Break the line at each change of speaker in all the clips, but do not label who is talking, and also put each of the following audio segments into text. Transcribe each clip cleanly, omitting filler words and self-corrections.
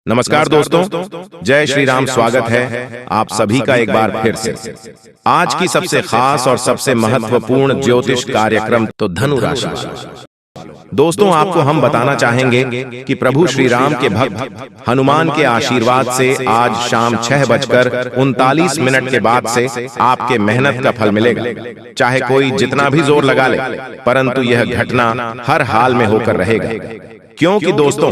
नमस्कार दोस्तों, जय श्री राम। स्वागत है आप सभी का एक बार फिर से आज की सबसे खास और सबसे महत्वपूर्ण ज्योतिष कार्यक्रम तो धनु राशि। दोस्तों, आपको हम बताना चाहेंगे कि प्रभु श्री राम के भक्त हनुमान के आशीर्वाद से आज शाम 6:39 के बाद से आपके मेहनत का फल मिलेगा। चाहे कोई जितना भी जोर लगा ले, परंतु यह घटना हर हाल में होकर रहेगा, क्योंकि दोस्तों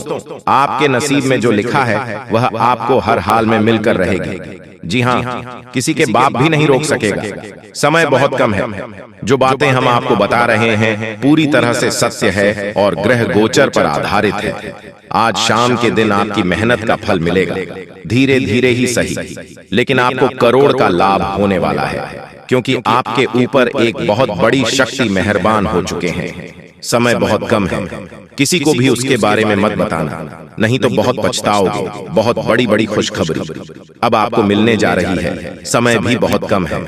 आपके नसीब में जो लिखा है वह आपको हर हाल में मिलकर रहेगी। जी हाँ, किसी के बाप भी नहीं रोक सकेगा। समय बहुत कम है। जो बातें हम आपको बता रहे हैं पूरी तरह से सत्य है और ग्रह गोचर पर आधारित है। आज शाम के दिन आपकी मेहनत का फल मिलेगा, धीरे धीरे ही सही, लेकिन आपको करोड़ का लाभ होने वाला है, क्योंकि आपके ऊपर एक बहुत बड़ी शक्ति मेहरबान हो चुके हैं। समय बहुत कम है, किसी को भी उसके बारे में मत बताना, नहीं तो बहुत पछताओगे। बहुत बड़ी बड़ी खुशखबरी अब आपको मिलने जा रही है। समय भी बहुत कम है,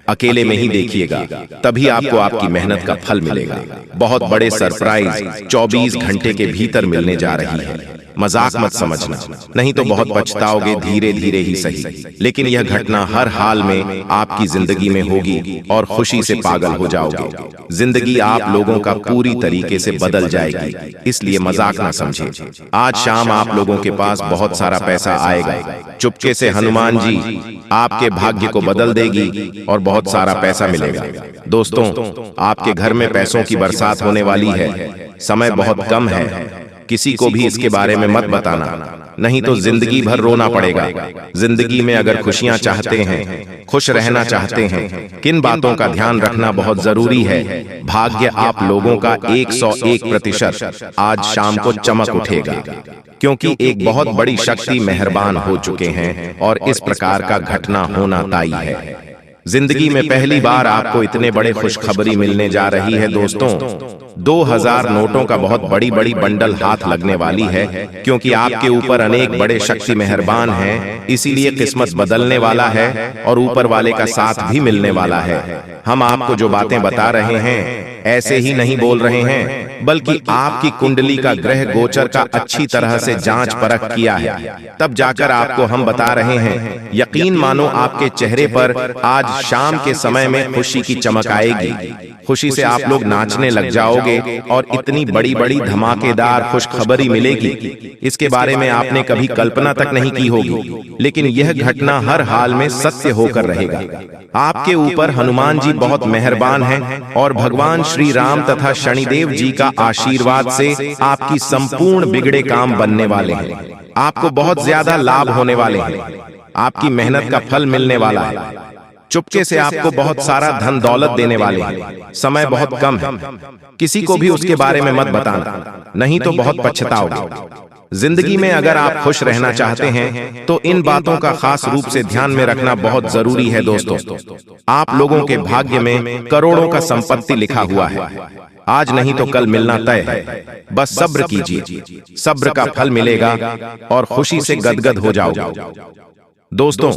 अकेले में ही देखिएगा, तभी आपको आपकी मेहनत का फल मिलेगा। बहुत बड़े सरप्राइज 24 घंटे के भीतर मिलने जा रही है। मजाक मत समझना, नहीं तो बहुत पछताओगे। धीरे धीरे ही सही, लेकिन यह घटना हर हाल में आपकी जिंदगी में होगी और खुशी से पागल हो जाओगे। जिंदगी आप लोगों का पूरी तरीके से बदल जाएगी, इसलिए मजाक ना समझे। आज शाम आप लोगों के पास बहुत सारा पैसा आएगा। चुपके से हनुमान जी आपके भाग्य को बदल देगी और बहुत सारा पैसा मिलेगा। दोस्तों, आपके घर में पैसों की बरसात होने वाली है। समय बहुत कम है, किसी को भी इसके बारे में मत बताना, नहीं तो जिंदगी भर रोना पड़ेगा। जिंदगी में अगर खुशियां चाहते हैं, खुश रहना चाहते हैं, किन बातों का ध्यान रखना बहुत जरूरी है। भाग्य आप लोगों का 101% आज शाम को चमक उठेगा, क्योंकि एक बहुत बड़ी शक्ति मेहरबान हो चुके हैं और इस प्रकार का घटना होना तय है। जिंदगी में पहली बार आपको इतने बड़े खुशखबरी मिलने जा रही है। दोस्तों, 2000 नोटों का बहुत बड़ी बड़ी बंडल हाथ लगने वाली है, क्योंकि आपके ऊपर अनेक बड़े शक्ति मेहरबान हैं, इसीलिए किस्मत बदलने वाला है और ऊपर वाले का साथ भी मिलने वाला है। हम आपको जो बातें बता रहे हैं ऐसे ही नहीं बोल रहे हैं, बल्कि आपकी कुंडली का ग्रह गोचर का अच्छी तरह से जांच परख किया है, तब जाकर आपको हम बता रहे हैं। यकीन मानो आपके चेहरे पर आज शाम के समय में खुशी की चमक आएगी। खुशी से आप लोग नाचने लग जाओगे और इतनी बड़ी बड़ी धमाकेदार खुशखबरी मिलेगी, इसके बारे में आपने कभी कल्पना तक नहीं की होगी, लेकिन यह घटना हर हाल में सत्य होकर रहेगा। आपके ऊपर हनुमान जी बहुत मेहरबान हैं और भगवान श्री राम तथा शनिदेव जी का आशीर्वाद से आपकी संपूर्ण बिगड़े काम बनने वाले हैं। आपको बहुत ज्यादा लाभ होने वाले हैं, आपकी मेहनत का फल मिलने वाला है। चुपके से आपको बहुत सारा धन दौलत देने वाले हैं। समय बहुत कम है, किसी को भी उसके बारे में मत बताना, नहीं तो बहुत पछताओगे। जिंदगी में अगर आप खुश रहना चाहते हैं तो इन बातों का खास रूप से ध्यान में रखना बहुत जरूरी है। दोस्तों, आप लोगों के भाग्य में करोड़ों का संपत्ति लिखा हुआ है। आज नहीं तो कल मिलना तय है। बस सब्र कीजिए, सब्र का फल मिलेगा और खुशी से गदगद हो जाओगे। दोस्तों,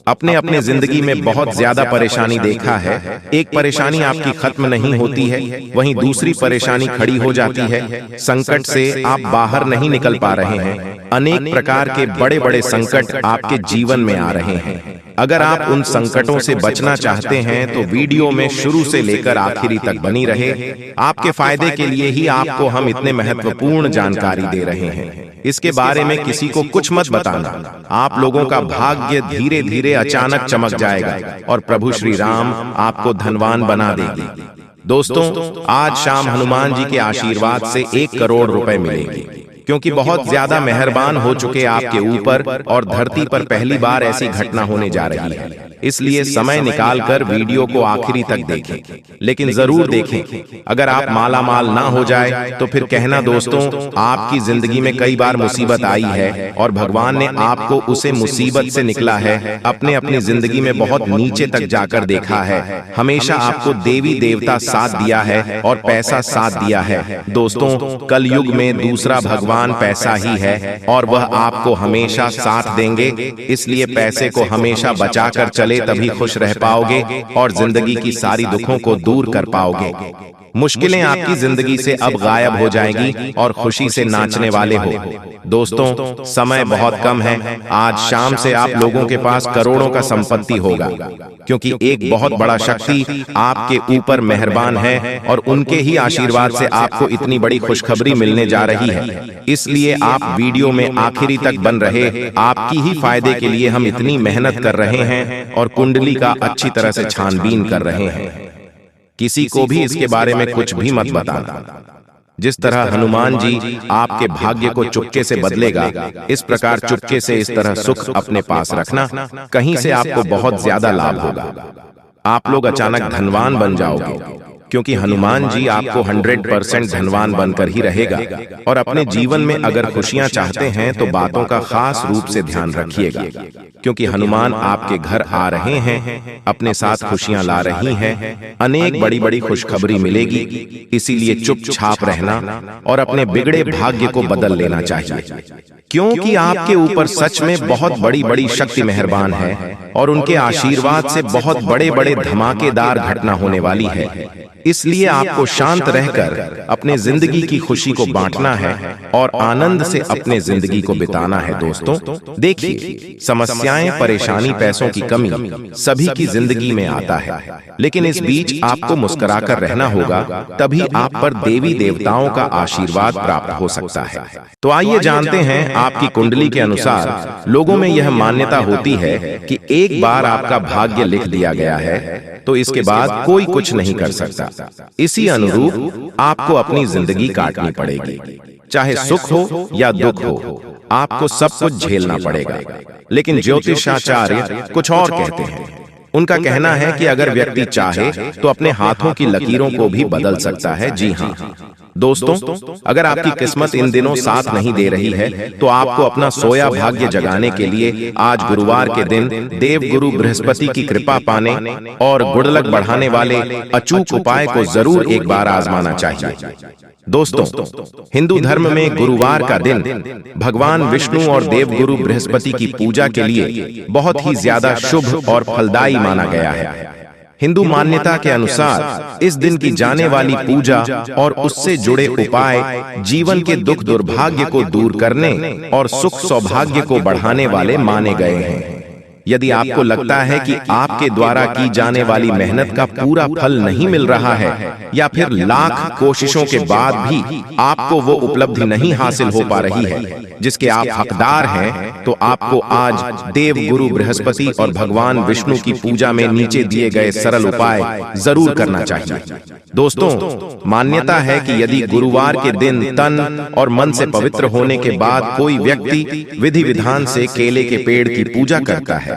अपने अपने जिंदगी में बहुत ज्यादा परेशानी देखा है। एक परेशानी आपकी खत्म नहीं होती है, वहीं दूसरी परेशानी खड़ी हो जाती है। संकट से आप बाहर नहीं निकल पा रहे हैं। अनेक प्रकार के बड़े बड़े संकट आपके जीवन में आ रहे हैं। अगर आप उन संकटों से बचना चाहते हैं तो वीडियो में शुरू से लेकर आखिरी तक बनी रहे। आपके फायदे के लिए ही आपको हम इतने महत्वपूर्ण जानकारी दे रहे हैं। इसके बारे में किसी को कुछ मत बताना। आप लोगों का भाग्य धीरे धीरे अचानक चमक जाएगा और प्रभु श्री राम आपको धनवान बना देगी। दोस्तों, आज शाम हनुमान जी के आशीर्वाद से 1 करोड़ रुपए मिलेंगे, क्योंकि बहुत ज्यादा मेहरबान हो चुके आपके ऊपर और धरती पर पहली बार ऐसी घटना होने जा रही है। इसलिए समय निकालकर वीडियो को आखिरी तक देखें, लेकिन जरूर देखें। अगर आप माला माल ना हो जाए तो फिर कहना। दोस्तों, आपकी जिंदगी में कई बार मुसीबत आई है और भगवान ने आपको उसे मुसीबत से निकला है। अपने अपनी जिंदगी में बहुत नीचे तक जाकर देखा है। हमेशा आपको देवी देवता साथ दिया है और पैसा साथ दिया है। दोस्तों, कलयुग में दूसरा भगवान भगवान पैसा ही है और वह आपको हमेशा साथ देंगे, इसलिए पैसे को हमेशा बचा कर चले, तभी खुश रह पाओगे और जिंदगी की सारी दुखों को दूर कर पाओगे। मुश्किलें आपकी जिंदगी से अब गायब हो जाएंगी और खुशी से नाचने वाले हो। दोस्तों, समय बहुत कम है। आज शाम से आप लोगों के पास करोड़ों का संपत्ति होगा, क्योंकि एक बहुत बड़ा शक्ति आपके ऊपर मेहरबान है और उनके ही आशीर्वाद से आपको इतनी बड़ी खुशखबरी मिलने जा रही है। इसलिए आप वीडियो में आखिरी तक बन रहे। आपकी ही फायदे के लिए हम इतनी मेहनत कर रहे हैं और कुंडली का अच्छी तरह से छानबीन कर रहे हैं। किसी को भी इसके बारे में कुछ भी मत बताना। जिस तरह हनुमान जी आपके भाग्य को चुपके से बदलेगा, इस प्रकार चुपके से इस तरह सुख अपने पास रखना। कहीं से आपको बहुत ज्यादा लाभ होगा। आप लोग अचानक धनवान बन जाओगे, क्योंकि हनुमान जी आपको 100% धनवान बनकर ही रहेगा। और अपने जीवन में अगर खुशियां चाहते हैं तो बातों का खास रूप से ध्यान रखिएगा, क्योंकि हनुमान आपके घर आ रहे हैं, अपने साथ खुशियां ला रही हैं। अनेक बड़ी बड़ी खुशखबरी मिलेगी, इसीलिए चुपचाप रहना और अपने बिगड़े भाग्य को बदल लेना चाहिए, क्योंकि आपके ऊपर सच में बहुत बड़ी बड़ी शक्ति मेहरबान है और उनके आशीर्वाद से बहुत बड़े बड़े धमाकेदार घटना होने वाली है। इसलिए आपको शांत रहकर अपने जिंदगी की खुशी को बांटना है और आनंद से अपने जिंदगी को बिताना है। दोस्तों, देखिए, समस्याएं, परेशानी, पैसों की कमी सभी की जिंदगी में आता है, लेकिन इस बीच आपको मुस्कुराकर रहना होगा, तभी आप पर देवी देवताओं का आशीर्वाद प्राप्त हो सकता है। तो आइए जानते हैं, आपकी कुंडली के अनुसार लोगों में यह मान्यता होती है कि एक बार आपका भाग्य लिख दिया गया है तो इसके बाद कोई कुछ नहीं कर सकता। इसी अनुरूप आपको अपनी जिंदगी काटनी पड़ेगी, चाहे सुख हो या दुख हो, आपको सब कुछ झेलना पड़ेगा। लेकिन ज्योतिषाचार्य कुछ और कहते हैं। उनका कहना है कि अगर व्यक्ति चाहे तो अपने हाथों की लकीरों को भी बदल सकता है। जी हाँ दोस्तों, अगर आपकी किस्मत इन दिनों साथ नहीं दे रही है तो आपको अपना सोया भाग्य जगाने के लिए आज गुरुवार के दिन देव गुरु बृहस्पति की कृपा पाने और गुडलक बढ़ाने वाले अचूक उपाय को जरूर एक बार आजमाना चाहिए। दोस्तों, हिंदू धर्म में गुरुवार का दिन भगवान विष्णु और देव गुरु बृहस्पति की पूजा के लिए बहुत ही ज्यादा शुभ और फलदायी माना गया है। हिंदू मान्यता के अनुसार इस दिन की जाने वाली पूजा और उससे जुड़े उपाय जीवन के दुख दुर्भाग्य को दूर करने और सुख सौभाग्य को बढ़ाने वाले माने गए हैं। यदि आपको लगता है कि आपके द्वारा की जाने वाली मेहनत का पूरा फल नहीं मिल रहा है या फिर लाख कोशिशों के बाद भी आपको वो उपलब्धि नहीं हासिल हो पा रही है जिसके आप हकदार हैं, तो आपको आज देव गुरु बृहस्पति और भगवान विष्णु की पूजा में नीचे दिए गए सरल उपाय जरूर करना चाहिए। दोस्तों, मान्यता है कि यदि गुरुवार के दिन तन और मन से पवित्र होने के बाद कोई व्यक्ति विधि विधान से केले के पेड़ की पूजा करता है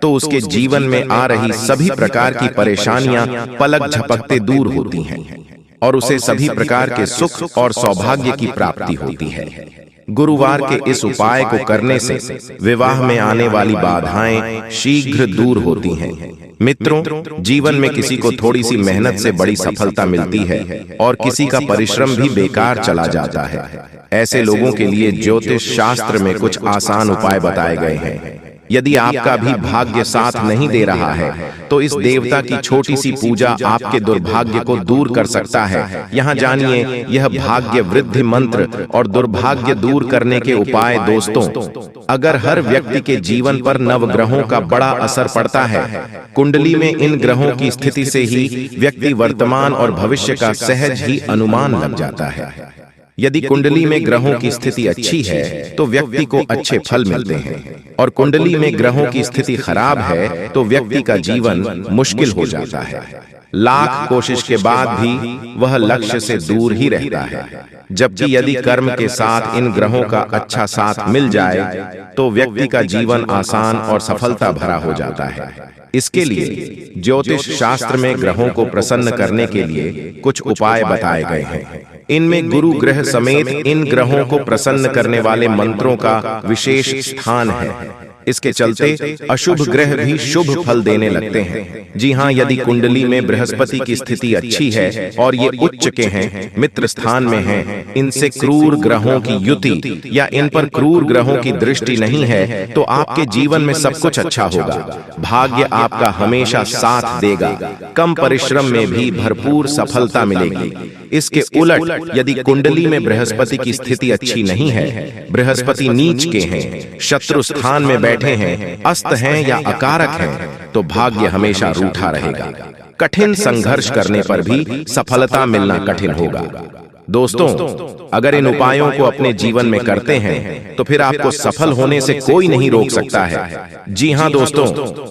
तो उसके जीवन में आ रही सभी प्रकार की परेशानियां पलक झपकते दूर होती हैं और उसे सभी प्रकार के सुख और सौभाग्य की प्राप्ति होती है। गुरुवार के इस उपाय को करने से विवाह में आने वाली बाधाएं शीघ्र दूर होती हैं। मित्रों, जीवन में किसी को थोड़ी सी मेहनत से बड़ी सफलता मिलती है और किसी का परिश्रम भी बेकार चला जाता है। ऐसे लोगों के लिए ज्योतिष शास्त्र में कुछ आसान उपाय बताए गए हैं। यदि आपका भी भाग्य साथ नहीं दे रहा है तो इस देवता की छोटी सी पूजा आपके दुर्भाग्य को दूर कर सकता है। यहाँ जानिए यह भाग्य वृद्धि मंत्र और दुर्भाग्य दूर करने के उपाय। दोस्तों, अगर हर व्यक्ति के जीवन पर नवग्रहों का बड़ा असर पड़ता है, कुंडली में इन ग्रहों की स्थिति से ही व्यक्ति वर्तमान और भविष्य का सहज ही अनुमान लग जाता है। यदि कुंडली में ग्रहों की स्थिति अच्छी है तो व्यक्ति को अच्छे फल मिलते हैं और कुंडली में ग्रहों की स्थिति खराब है तो व्यक्ति का जीवन मुश्किल हो जाता है। लाख कोशिश के बाद भी वह लक्ष्य से दूर ही रहता है। जबकि यदि कर्म के साथ इन ग्रहों का अच्छा साथ मिल जाए तो व्यक्ति का जीवन आसान और सफलता भरा हो जाता है। इसके लिए ज्योतिष शास्त्र में ग्रहों को प्रसन्न करने के लिए कुछ उपाय बताए गए हैं। इनमें गुरु ग्रह समेत इन ग्रहों को प्रसन्न करने वाले मंत्रों का विशेष स्थान है। इसके चलते अशुभ ग्रह भी शुभ फल देने लगते हैं। जी हाँ, यदि कुंडली में बृहस्पति की स्थिति अच्छी है और ये उच्च के हैं, मित्र स्थान में हैं, इनसे क्रूर ग्रहों की युति या इन पर क्रूर ग्रहों की दृष्टि नहीं है, तो आपके जीवन में सब कुछ अच्छा होगा। भाग्य आपका हमेशा साथ देगा, कम परिश्रम में भी भरपूर सफलता मिलेगी। इसके उलट यदि कुंडली में बृहस्पति की स्थिति अच्छी नहीं है, बृहस्पति नीच के हैं, शत्रु स्थान में बैठे हैं, अस्त हैं या अकारक हैं, तो भाग्य हमेशा रूठा रहेगा। कठिन संघर्ष करने पर भी सफलता मिलना कठिन होगा। दोस्तों, अगर इन उपायों को अपने जीवन में करते हैं तो फिर आपको सफल होने से कोई नहीं रोक सकता है। जी हाँ दोस्तों,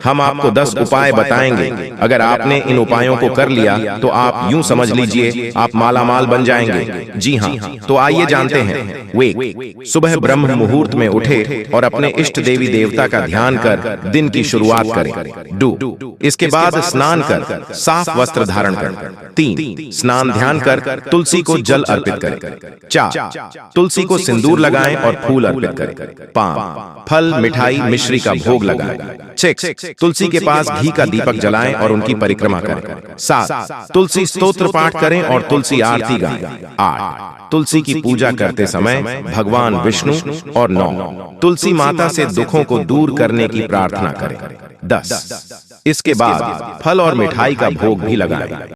हम आपको 10 उपाय बताएंगे। अगर आपने इन उपायों को कर लिया तो आप यूं समझ लीजिए आप मालामाल बन जाएंगे। जी हाँ, तो आइए जानते हैं। वे सुबह ब्रह्म मुहूर्त में उठे और अपने इष्ट देवी देवता का ध्यान कर दिन की शुरुआत करें। डू इसके बाद स्नान कर साफ वस्त्र धारण करें। 3 स्नान ध्यान कर तुलसी को जल अर्पित करें। 4 तुलसी को सिंदूर लगाएं और फूल अर्पित करें। 5 फल मिठाई मिश्री का भोग लगाएं। 6 तुलसी के पास घी का दीपक जलाएं और उनकी परिक्रमा करें। 7 तुलसी स्तोत्र पाठ करें और तुलसी आरती गाएं। 8 तुलसी की पूजा करते समय भगवान विष्णु और 9 तुलसी माता से दुखों को दूर करने की प्रार्थना करें। 10 इसके बाद फल और मिठाई का भोग भी लगाएं।